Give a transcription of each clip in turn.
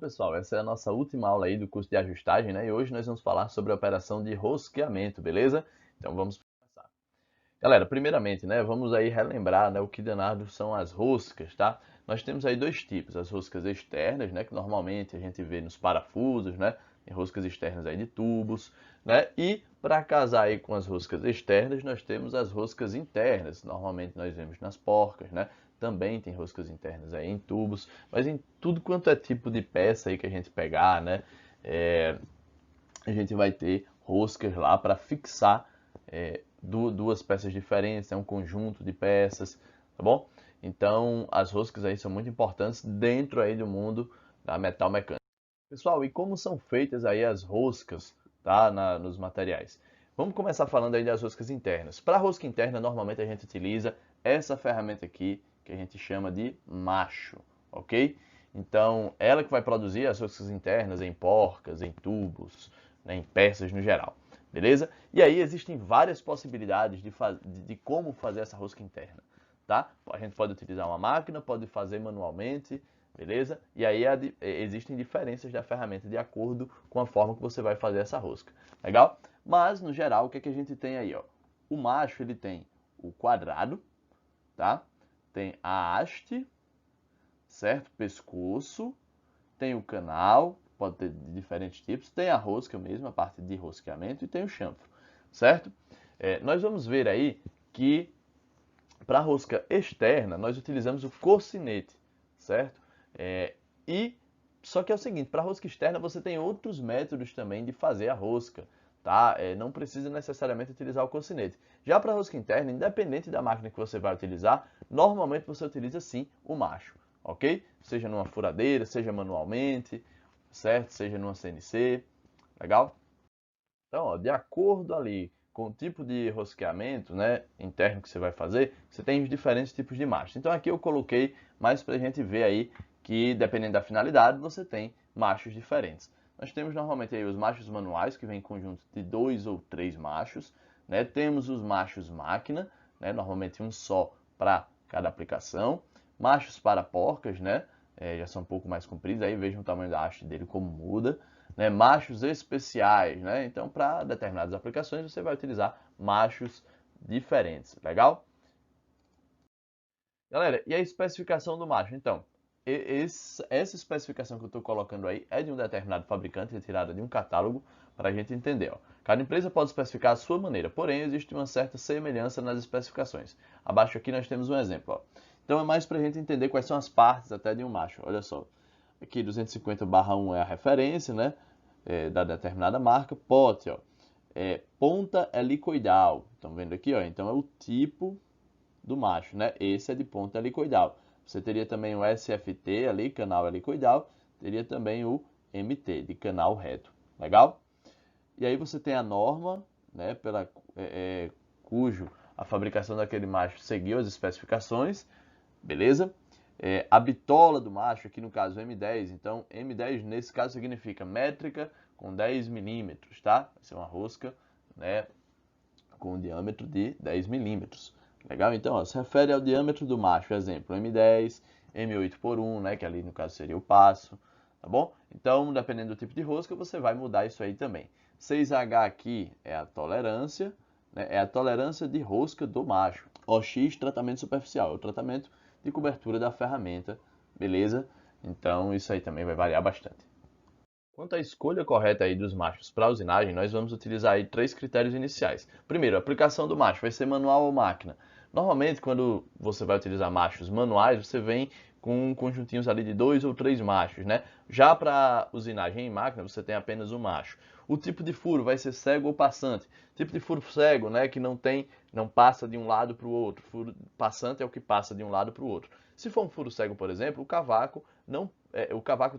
pessoal, essa é a nossa última aula aí do curso de ajustagem, né? E hoje nós vamos falar sobre a operação de rosqueamento, beleza? Então vamos começar. Galera, primeiramente, né, vamos aí relembrar, né, o que danado são as roscas, tá? Nós temos aí dois tipos, as roscas externas, né, que normalmente a gente vê nos parafusos, né? Tem roscas externas aí de tubos, né? E para casar aí com as roscas externas, nós temos as roscas internas, normalmente nós vemos nas porcas, né? Também tem roscas internas aí em tubos, mas em tudo quanto é tipo de peça aí que a gente pegar, né? A gente vai ter roscas lá para fixar duas peças diferentes, é um conjunto de peças, tá bom? Então, as roscas aí são muito importantes dentro aí do mundo da metal mecânica. Pessoal, e como são feitas aí as roscas, tá, nos materiais? Vamos começar falando aí das roscas internas. Para a rosca interna, normalmente a gente utiliza essa ferramenta aqui, que a gente chama de macho, ok? Então, ela que vai produzir as roscas internas em porcas, em tubos, né, em peças no geral, beleza? E aí existem várias possibilidades de como fazer essa rosca interna, tá? A gente pode utilizar uma máquina, pode fazer manualmente, beleza? E aí existem diferenças da ferramenta de acordo com a forma que você vai fazer essa rosca, legal? Mas, no geral, o que é que a gente tem aí, ó? O macho, ele tem o quadrado, tá? Tem a haste, certo? Pescoço, tem o canal, pode ter de diferentes tipos, tem a rosca mesmo, a parte de rosqueamento, e tem o chanfro, certo? Nós vamos ver aí que para a rosca externa, nós utilizamos o cocinete, certo? E só que é o seguinte, para a rosca externa você tem outros métodos também de fazer a rosca, tá? Não precisa necessariamente utilizar o cocinete. Já para a rosca interna, independente da máquina que você vai utilizar, normalmente você utiliza sim o macho, ok? Seja numa furadeira, seja manualmente, certo? Seja numa CNC, legal? Então, ó, de acordo ali com o tipo de rosqueamento, né, interno que você vai fazer, você tem os diferentes tipos de machos. Então aqui eu coloquei mais para a gente ver aí que, dependendo da finalidade, você tem machos diferentes. Nós temos normalmente aí os machos manuais, que vem em conjunto de 2 ou 3 machos, né? Temos os machos máquina, né? Normalmente um só para cada aplicação. Machos para porcas, né? Já são um pouco mais compridos, aí vejam o tamanho da haste dele como muda, né, machos especiais, né? Então, para determinadas aplicações, você vai utilizar machos diferentes, legal? Galera, e a especificação do macho? Então, essa especificação que eu estou colocando aí é de um determinado fabricante, retirada de um catálogo, para a gente entender. Ó. Cada empresa pode especificar a sua maneira, porém existe uma certa semelhança nas especificações. Abaixo aqui nós temos um exemplo. Ó. Então é mais para a gente entender quais são as partes até de um macho. Olha só, aqui 250/1 é a referência, né? Da determinada marca. Pote, ó, ponta helicoidal. Estão vendo aqui, ó? Então é o tipo do macho, né? Esse é de ponta helicoidal. Você teria também o SFT ali, canal helicoidal, teria também o MT, de canal reto. Legal? E aí você tem a norma, né, cujo a fabricação daquele macho seguiu as especificações, beleza? A bitola do macho, aqui no caso M10, então M10 nesse caso significa métrica com 10 milímetros, tá? Vai ser uma rosca, né, com um diâmetro de 10 milímetros. Legal? Então, ó, se refere ao diâmetro do macho, exemplo, M10, M8/1, né, que ali no caso seria o passo, tá bom? Então, dependendo do tipo de rosca, você vai mudar isso aí também. 6H aqui é a tolerância, né, é a tolerância de rosca do macho. OX, tratamento superficial, é o tratamento de cobertura da ferramenta, beleza? Então, isso aí também vai variar bastante. Quanto à escolha correta aí dos machos para usinagem, nós vamos utilizar aí 3 critérios iniciais. Primeiro, a aplicação do macho vai ser manual ou máquina. Normalmente, quando você vai utilizar machos manuais, você vem com conjuntinhos ali de 2 ou 3 machos, né? Já para usinagem em máquina, você tem apenas um macho. O tipo de furo vai ser cego ou passante. Tipo de furo cego, né, que não passa de um lado para o outro. Furo passante é o que passa de um lado para o outro. Se for um furo cego, por exemplo, o cavaco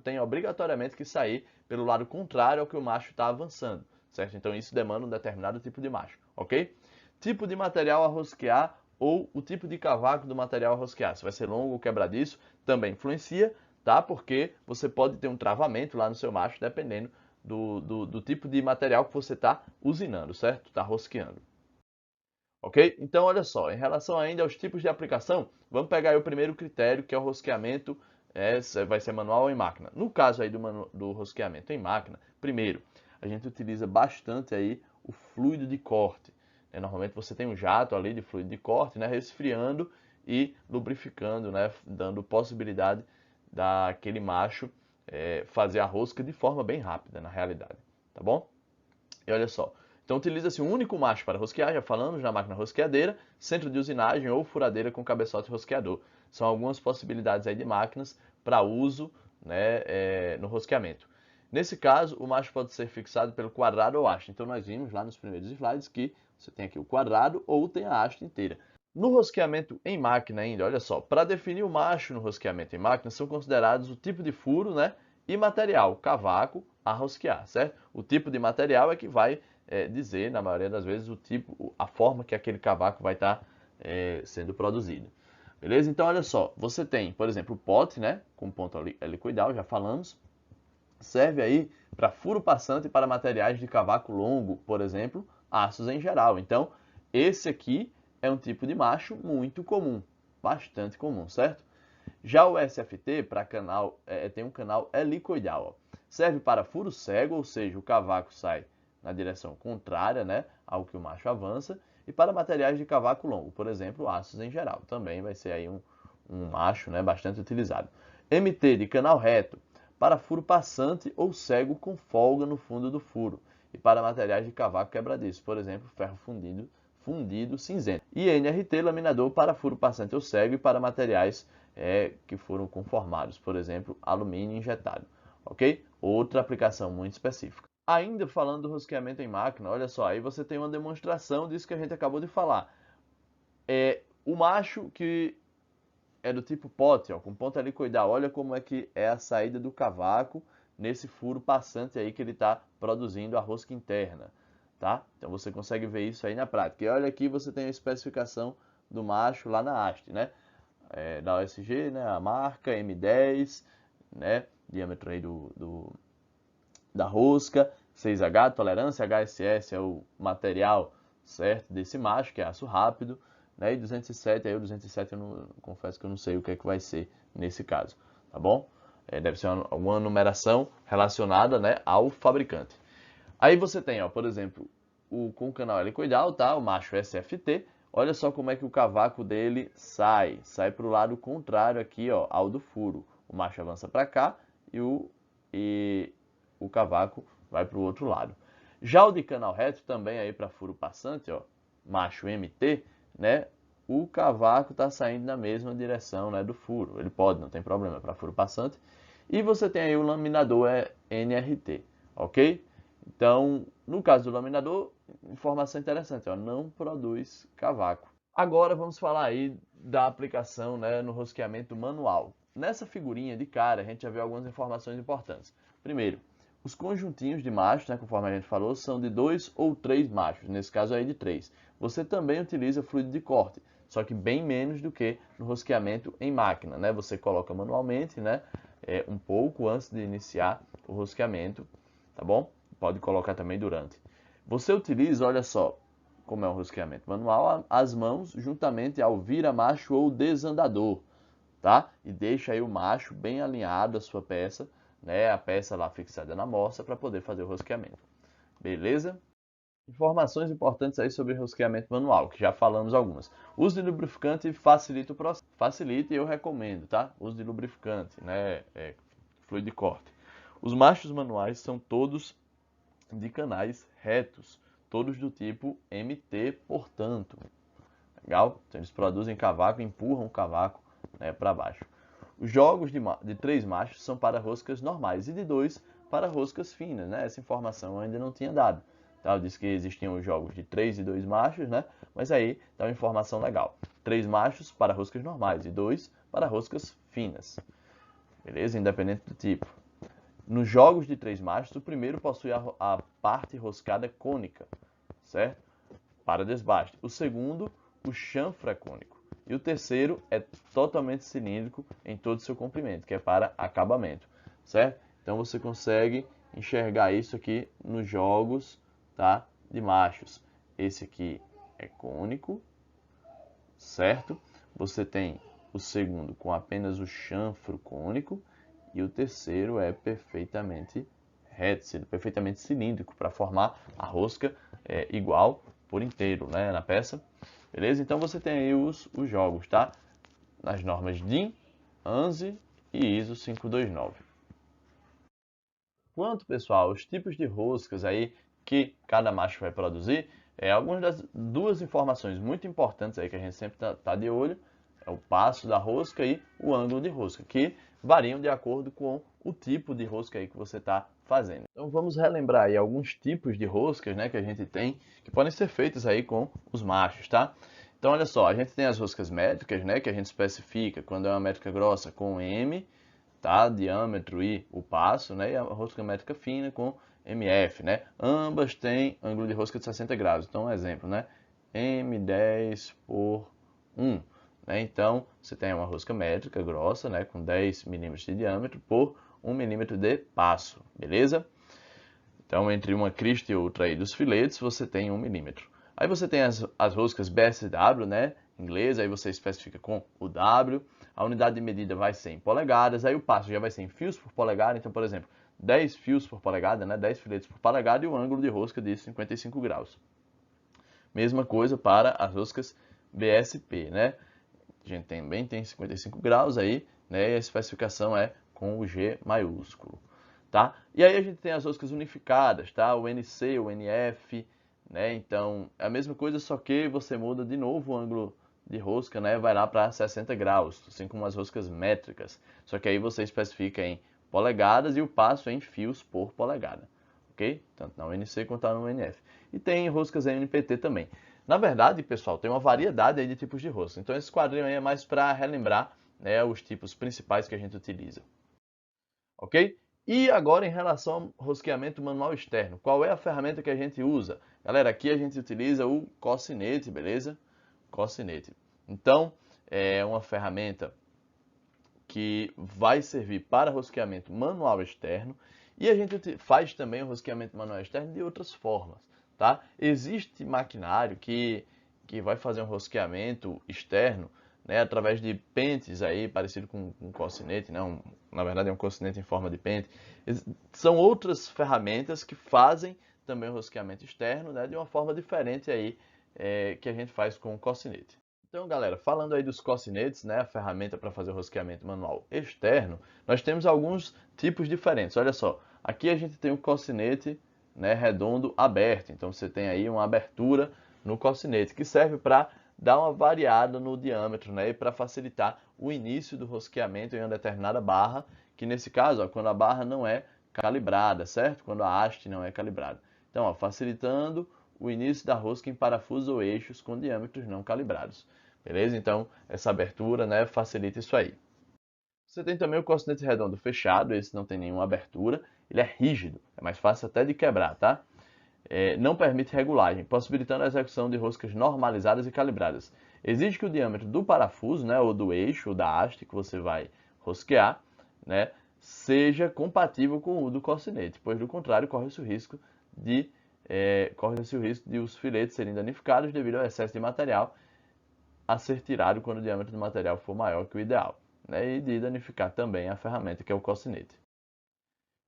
tem obrigatoriamente que sair pelo lado contrário ao que o macho está avançando, certo? Então isso demanda um determinado tipo de macho, ok? Tipo de material a rosquear ou o tipo de cavaco do material a rosquear. Se vai ser longo ou quebradiço, também influencia, tá? Porque você pode ter um travamento lá no seu macho, dependendo do tipo de material que você está usinando, certo? Está rosqueando. Ok? Então, olha só, em relação ainda aos tipos de aplicação, vamos pegar aí o primeiro critério, que é o rosqueamento vai ser manual ou em máquina. No caso aí do rosqueamento em máquina, primeiro, a gente utiliza bastante aí o fluido de corte. Normalmente você tem um jato ali de fluido de corte, né, resfriando e lubrificando, né, dando possibilidade daquele macho fazer a rosca de forma bem rápida, na realidade, tá bom? E olha só, então utiliza-se um único macho para rosquear, já falamos, na máquina rosqueadeira, centro de usinagem ou furadeira com cabeçote rosqueador. São algumas possibilidades aí de máquinas para uso, né, no rosqueamento. Nesse caso, o macho pode ser fixado pelo quadrado ou haste. Então nós vimos lá nos primeiros slides que você tem aqui o quadrado ou tem a haste inteira. No rosqueamento em máquina ainda, olha só, para definir o macho no rosqueamento em máquina são considerados o tipo de furo, né, e material, cavaco, a rosquear, certo? O tipo de material é que vai dizer, na maioria das vezes, o tipo, a forma que aquele cavaco vai estar sendo produzido. Beleza? Então, olha só, você tem, por exemplo, o pote, né, com ponto helicoidal, já falamos, serve aí para furo passante para materiais de cavaco longo, por exemplo, aços em geral. Então, esse aqui é um tipo de macho muito comum, bastante comum, certo? Já o SFT para canal tem um canal helicoidal, ó. Serve para furo cego, ou seja, o cavaco sai na direção contrária, né, ao que o macho avança, e para materiais de cavaco longo, por exemplo, aços em geral. Também vai ser aí um macho, né, bastante utilizado. MT de canal reto para furo passante ou cego com folga no fundo do furo, e para materiais de cavaco quebradiço, por exemplo, ferro fundido cinzento. E NRT laminador para furo passante ou cego e para materiais que foram conformados, por exemplo, alumínio injetado, ok? Outra aplicação muito específica. Ainda falando do rosqueamento em máquina, olha só, aí você tem uma demonstração disso que a gente acabou de falar. O macho que é do tipo pote, ó, com ponta helicoidal, olha como é que é a saída do cavaco nesse furo passante aí que ele está produzindo a rosca interna, tá? Então você consegue ver isso aí na prática. E olha aqui você tem a especificação do macho lá na haste, né? Da OSG, né? A marca M10, né? Diâmetro aí da rosca, 6H, tolerância, HSS é o material certo desse macho, que é aço rápido, né? E 207, aí o 207 eu não, confesso que eu não sei o que é que vai ser nesse caso, tá bom? Deve ser uma numeração relacionada, né, ao fabricante. Aí você tem, ó, por exemplo, com o canal helicoidal, tá? O macho SFT. Olha só como é que o cavaco dele sai para o lado contrário aqui, ó, ao do furo. O macho avança para cá e o cavaco vai para o outro lado. Já o de canal reto, também aí para furo passante, ó, macho MT, né? O cavaco está saindo na mesma direção, né, do furo. Ele pode, não tem problema, para furo passante. E você tem aí o laminador NRT, ok? Então, no caso do laminador, informação interessante, ó, não produz cavaco. Agora vamos falar aí da aplicação, né, no rosqueamento manual. Nessa figurinha de cara, a gente já viu algumas informações importantes. Primeiro, os conjuntinhos de machos, né, conforme a gente falou, são de 2 ou 3 machos, nesse caso aí de 3. Você também utiliza fluido de corte, só que bem menos do que no rosqueamento em máquina, né? Você coloca manualmente, né, um pouco antes de iniciar o rosqueamento, tá bom? Pode colocar também durante. Você utiliza, olha só, como é um rosqueamento manual, as mãos juntamente ao vira-macho ou desandador, tá? E deixa aí o macho bem alinhado a sua peça, né? A peça lá fixada na moça para poder fazer o rosqueamento. Beleza? Informações importantes aí sobre rosqueamento manual, que já falamos algumas. Uso de lubrificante facilita o processo. Facilita e eu recomendo, tá? Uso de lubrificante, né? Fluido de corte. Os machos manuais são todos de canais retos, todos do tipo MT, portanto. Legal? Então eles produzem cavaco, empurram o cavaco, né, para baixo. Os jogos de 3 machos são para roscas normais e de 2 para roscas finas, né? Essa informação eu ainda não tinha dado. Tá? Eu disse que existiam os jogos de 3 e 2 machos, né? Mas aí dá uma informação legal. 3 machos para roscas normais e 2 para roscas finas. Beleza? Independente do tipo. Nos jogos de 3 machos, o primeiro possui a parte roscada cônica, certo? Para desbaste. O segundo, o chanfro é cônico. E o terceiro é totalmente cilíndrico em todo o seu comprimento, que é para acabamento, certo? Então você consegue enxergar isso aqui nos jogos, tá, de machos. Esse aqui é cônico, certo? Você tem o segundo com apenas o chanfro cônico e o terceiro é perfeitamente reto, perfeitamente cilíndrico, para formar a rosca igual por inteiro, né, na peça. Beleza? Então você tem aí os jogos, tá? Nas normas DIN, ANSI e ISO 529. Quanto, pessoal, os tipos de roscas aí que cada macho vai produzir, algumas das duas informações muito importantes aí que a gente sempre tá de olho é o passo da rosca e o ângulo de rosca, que variam de acordo com o tipo de rosca aí que você está fazendo. Então vamos relembrar aí alguns tipos de roscas, né, que a gente tem, que podem ser feitas aí com os machos, tá? Então olha só, a gente tem as roscas métricas, né, que a gente especifica quando é uma métrica grossa com M, tá? Diâmetro e o passo, né? E a rosca métrica fina com MF, né? Ambas têm ângulo de rosca de 60 graus. Então, um exemplo, né? M10 por 1. Né? Então, você tem uma rosca métrica grossa, né? Com 10 milímetros de diâmetro por 1 milímetro de passo, beleza? Então, entre uma crista e outra aí dos filetes, você tem 1 milímetro. Aí você tem as roscas BSW, né? Em inglês, aí você especifica com o W. A unidade de medida vai ser em polegadas, aí o passo já vai ser em fios por polegada. Então, por exemplo, 10 fios por polegada, né? 10 filetes por polegada e o ângulo de rosca de 55 graus. Mesma coisa para as roscas BSP, né? A gente também tem 55 graus aí, né? E a especificação é com o G maiúsculo, tá? E aí a gente tem as roscas unificadas, tá? O NC, o NF, né? Então, é a mesma coisa, só que você muda de novo o ângulo de rosca, né? Vai lá para 60 graus, assim como as roscas métricas. Só que aí você especifica em polegadas e o passo em fios por polegada, ok? Tanto na UNC quanto na UNF. E tem roscas NPT também. Na verdade, pessoal, tem uma variedade aí de tipos de rosca. Então esse quadrinho aí é mais para relembrar, né, os tipos principais que a gente utiliza, ok? E agora em relação ao rosqueamento manual externo, qual é a ferramenta que a gente usa? Galera, aqui a gente utiliza o cocinete, beleza? Cocinete. Então, é uma ferramenta que vai servir para rosqueamento manual externo e a gente faz também o rosqueamento manual externo de outras formas, tá? Existe maquinário que vai fazer um rosqueamento externo, né, através de pentes aí, parecido com um cocinete, né? Na verdade é um cocinete em forma de pente. São outras ferramentas que fazem também o rosqueamento externo, né, de uma forma diferente aí, que a gente faz com o cocinete. Então, galera, falando aí dos cocinetes, né, a ferramenta para fazer o rosqueamento manual externo, nós temos alguns tipos diferentes. Olha só, aqui a gente tem o cocinete, né, redondo aberto. Então, você tem aí uma abertura no cocinete, que serve para dar uma variada no diâmetro, né, e para facilitar o início do rosqueamento em uma determinada barra, que nesse caso, ó, quando a barra não é calibrada, certo? Quando a haste não é calibrada. Então, ó, facilitando o início da rosca em parafusos ou eixos com diâmetros não calibrados. Beleza? Então, essa abertura, né, facilita isso aí. Você tem também o cocinete redondo fechado, esse não tem nenhuma abertura, ele é rígido, é mais fácil até de quebrar, tá? Não permite regulagem, possibilitando a execução de roscas normalizadas e calibradas. Exige que o diâmetro do parafuso, né, ou do eixo, ou da haste que você vai rosquear, né, seja compatível com o do cocinete, pois do contrário corre-se o risco de os filetes serem danificados devido ao excesso de material a ser tirado quando o diâmetro do material for maior que o ideal, né? E de danificar também a ferramenta que é o cocinete.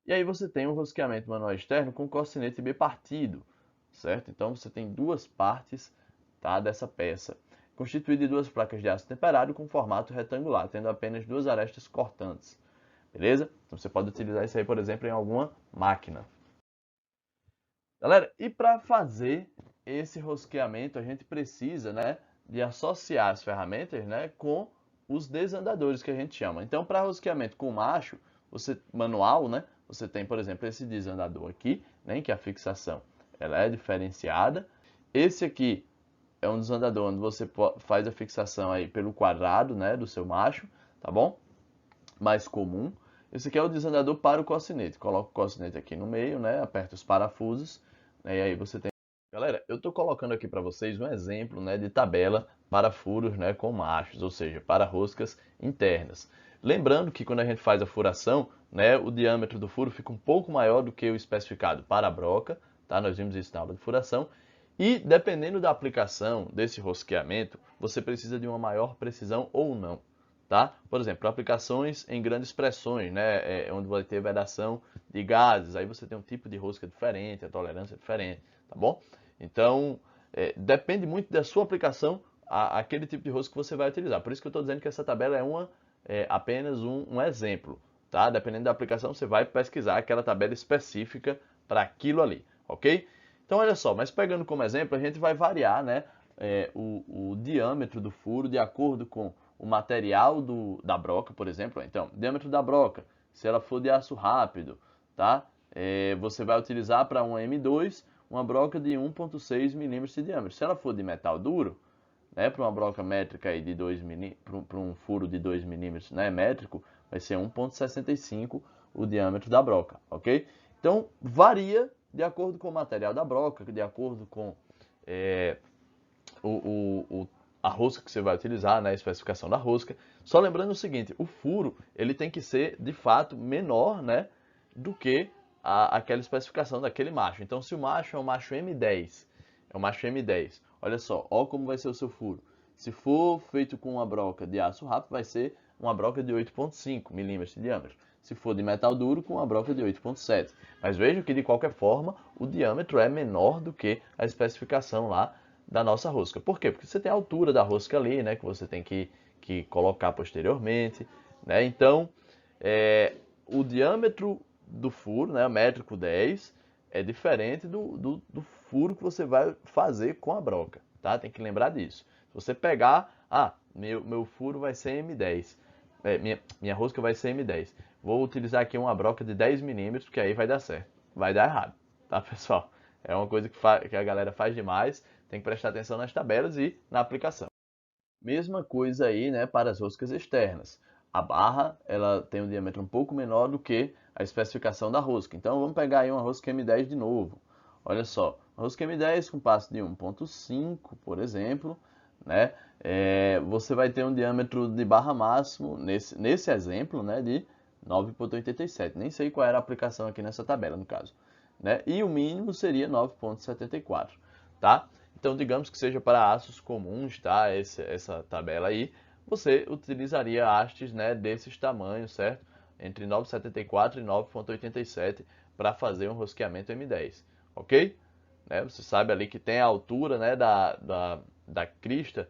E aí você tem um rosqueamento manual externo com cocinete bipartido, certo? Então você tem duas partes, tá, dessa peça, constituída de duas placas de aço temperado com formato retangular, tendo apenas duas arestas cortantes, beleza? Então você pode utilizar isso aí, por exemplo, em alguma máquina. Galera, e para fazer esse rosqueamento, a gente precisa, né, de associar as ferramentas, né, com os desandadores que a gente chama. Então, para rosqueamento com macho, manual, né, você tem, por exemplo, esse desandador aqui, né, em que a fixação ela é diferenciada. Esse aqui é um desandador onde você faz a fixação aí pelo quadrado, né, do seu macho, tá bom? Mais comum. Esse aqui é o desandador para o cocinete. Coloca o cocinete aqui no meio, né, aperta os parafusos, né, e aí você tem. Galera, eu estou colocando aqui para vocês um exemplo, né, de tabela para furos, né, com machos, ou seja, para roscas internas. Lembrando que quando a gente faz a furação, né, o diâmetro do furo fica um pouco maior do que o especificado para a broca, tá? Nós vimos isso na aula de furação. E dependendo da aplicação desse rosqueamento, você precisa de uma maior precisão ou não, tá? Por exemplo, aplicações em grandes pressões, né? Onde vai ter vedação de gases, aí você tem um tipo de rosca diferente, a tolerância é diferente, tá bom? Então, depende muito da sua aplicação, aquele tipo de rosca que você vai utilizar. Por isso que eu estou dizendo que essa tabela é apenas um exemplo, tá? Dependendo da aplicação, você vai pesquisar aquela tabela específica para aquilo ali, ok? Então, olha só, mas pegando como exemplo, a gente vai variar, né, o diâmetro do furo de acordo com o material da broca, por exemplo. Então, diâmetro da broca, se ela for de aço rápido, tá? Você vai utilizar para uma M2 uma broca de 1,6 milímetros de diâmetro. Se ela for de metal duro, né, para uma broca métrica aí de 2 milímetros, para um furo de 2 milímetros, né, métrico, vai ser 1,65 o diâmetro da broca, ok? Então, varia de acordo com o material da broca, de acordo com a rosca que você vai utilizar, né, a especificação da rosca. Só lembrando o seguinte, o furo ele tem que ser de fato menor, né, do que aquela especificação daquele macho. Então, se o macho é um macho M10, olha só, ó como vai ser o seu furo. Se for feito com uma broca de aço rápido, vai ser uma broca de 8,5 milímetros de diâmetro. Se for de metal duro, com uma broca de 8,7. Mas vejam que, de qualquer forma, o diâmetro é menor do que a especificação lá da nossa rosca. Por quê? Porque você tem a altura da rosca ali, né, que você tem que colocar posteriormente, né? Então, o diâmetro do furo, né, métrico 10, é diferente do furo que você vai fazer com a broca, tá? Tem que lembrar disso. Se você pegar, meu furo vai ser M10, minha rosca vai ser M10. Vou utilizar aqui uma broca de 10 milímetros, porque aí vai dar certo. Vai dar errado, tá, pessoal? É uma coisa que a galera faz demais, tem que prestar atenção nas tabelas e na aplicação. Mesma coisa aí, né, para as roscas externas. A barra, ela tem um diâmetro um pouco menor do que a especificação da rosca. Então, vamos pegar aí uma rosca M10 de novo. Olha só, uma rosca M10 com passo de 1,5, por exemplo, né, você vai ter um diâmetro de barra máximo, nesse exemplo, né, de 9,87. Nem sei qual era a aplicação aqui nessa tabela, no caso, né? E o mínimo seria 9,74, tá? Então, digamos que seja para aços comuns, tá? Essa tabela aí, você utilizaria hastes, né, desses tamanhos, certo? Entre 9,74 e 9,87 para fazer um rosqueamento M10, ok? Né? Você sabe ali que tem a altura, né, da crista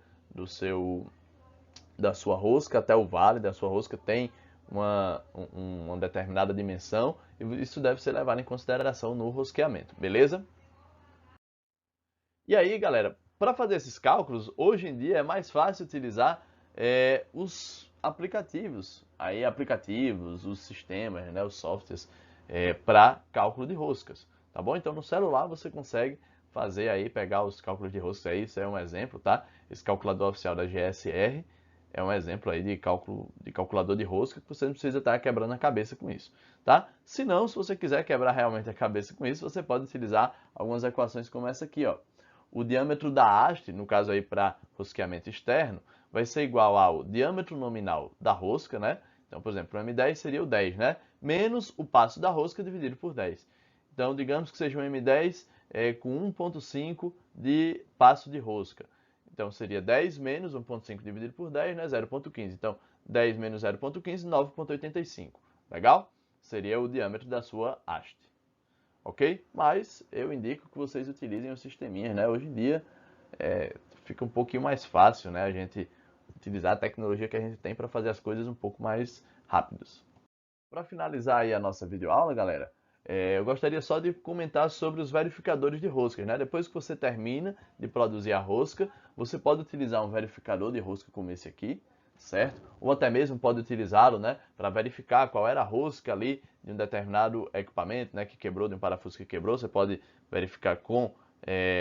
da sua rosca até o vale da sua rosca tem uma determinada dimensão e isso deve ser levado em consideração no rosqueamento, beleza? E aí, galera, para fazer esses cálculos, hoje em dia é mais fácil utilizar os aplicativos, os sistemas, né, os softwares para cálculo de roscas, tá bom? Então no celular você consegue fazer aí, pegar os cálculos de roscas aí, isso é um exemplo, tá? Esse calculador oficial da GSR é um exemplo aí de calculador de rosca que você não precisa estar quebrando a cabeça com isso, tá? Se não, se você quiser quebrar realmente a cabeça com isso, você pode utilizar algumas equações como essa aqui, ó. O diâmetro da haste, no caso aí para rosqueamento externo, vai ser igual ao diâmetro nominal da rosca, né? Então, por exemplo, o M10 seria o 10, né? Menos o passo da rosca dividido por 10. Então, digamos que seja um M10 com 1,5 de passo de rosca. Então, seria 10 menos 1,5 dividido por 10, né? 0,15. Então, 10 menos 0,15, 9,85. Legal? Seria o diâmetro da sua haste. Ok? Mas eu indico que vocês utilizem os sisteminhas, né? Hoje em dia fica um pouquinho mais fácil, né? A gente utilizar a tecnologia que a gente tem para fazer as coisas um pouco mais rápidas. Para finalizar aí a nossa videoaula, galera, eu gostaria só de comentar sobre os verificadores de roscas, né? Depois que você termina de produzir a rosca, você pode utilizar um verificador de rosca como esse aqui, certo? Ou até mesmo pode utilizá-lo, né, para verificar qual era a rosca ali de um determinado equipamento, né, que quebrou, de um parafuso que quebrou. Você pode verificar com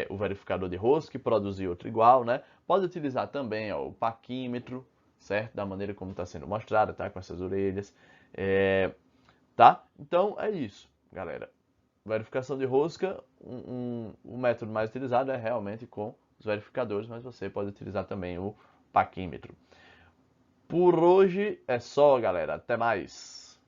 o verificador de rosca e produzir outro igual, né? Pode utilizar também, ó, o paquímetro, certo? Da maneira como está sendo mostrada, tá? Com essas orelhas, tá? Então é isso, galera. Verificação de rosca, o método mais utilizado é realmente com os verificadores, mas você pode utilizar também o paquímetro. Por hoje é só, galera. Até mais.